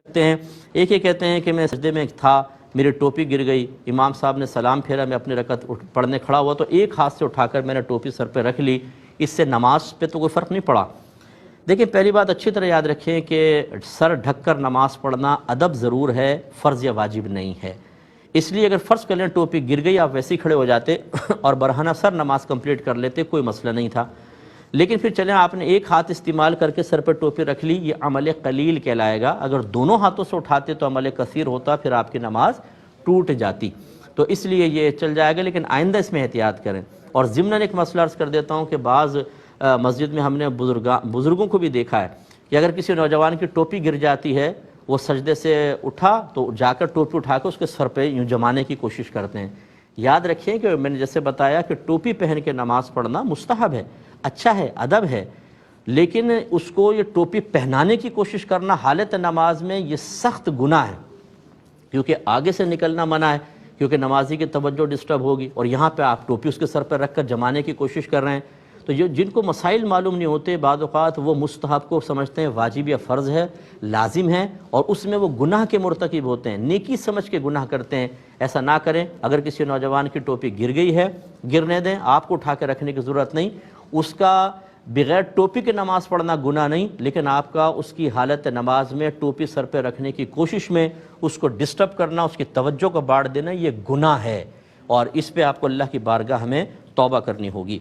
کہتے ہیں، ایک یہ کہتے ہیں کہ میں سجدے میں تھا، میری ٹوپی گر گئی، امام صاحب نے سلام پھیرا، میں اپنی رکعت پڑھنے کھڑا ہوا تو ایک ہاتھ سے اٹھا کر میں نے ٹوپی سر پہ رکھ لی، اس سے نماز پہ تو کوئی فرق نہیں پڑا۔ دیکھیں پہلی بات اچھی طرح یاد رکھیں کہ سر ڈھک کر نماز پڑھنا ادب ضرور ہے، فرض یا واجب نہیں ہے۔ اس لیے اگر فرض کر لیں ٹوپی گر گئی، آپ ویسے ہی کھڑے ہو جاتے اور برہنہ سر نماز کمپلیٹ کر لیتے، کوئی مسئلہ نہیں تھا۔ لیکن پھر چلیں آپ نے ایک ہاتھ استعمال کر کے سر پہ ٹوپی رکھ لی، یہ عمل قلیل کہلائے گا۔ اگر دونوں ہاتھوں سے اٹھاتے تو عمل کثیر ہوتا، پھر آپ کی نماز ٹوٹ جاتی، تو اس لیے یہ چل جائے گا، لیکن آئندہ اس میں احتیاط کریں۔ اور ضمناً ایک مسئلہ عرض کر دیتا ہوں کہ بعض مسجد میں ہم نے بزرگوں کو بھی دیکھا ہے کہ اگر کسی نوجوان کی ٹوپی گر جاتی ہے، وہ سجدے سے اٹھا تو جا کر ٹوپی اٹھا کے اس کے سر پہ یوں جمانے کی کوشش کرتے ہیں۔ یاد رکھیں کہ میں نے جیسے بتایا کہ ٹوپی پہن کے نماز پڑھنا مستحب ہے، اچھا ہے، ادب ہے، لیکن اس کو یہ ٹوپی پہنانے کی کوشش کرنا حالت نماز میں یہ سخت گناہ ہے، کیونکہ آگے سے نکلنا منع ہے، کیونکہ نمازی کی توجہ ڈسٹرب ہوگی، اور یہاں پہ آپ ٹوپی اس کے سر پر رکھ کر جمانے کی کوشش کر رہے ہیں۔ تو جن کو مسائل معلوم نہیں ہوتے، بعض اوقات وہ مستحب کو سمجھتے ہیں واجب یا فرض ہے، لازم ہے، اور اس میں وہ گناہ کے مرتکب ہوتے ہیں، نیکی سمجھ کے گناہ کرتے ہیں۔ ایسا نہ کریں۔ اگر کسی نوجوان کی ٹوپی گر گئی ہے، گرنے دیں، آپ کو اٹھا کے رکھنے کی ضرورت نہیں۔ اس کا بغیر ٹوپی کے نماز پڑھنا گناہ نہیں، لیکن آپ کا اس کی حالت نماز میں ٹوپی سر پہ رکھنے کی کوشش میں اس کو ڈسٹرب کرنا، اس کی توجہ کو باڑ دینا، یہ گناہ ہے، اور اس پہ آپ کو اللہ کی بارگاہ میں توبہ کرنی ہوگی۔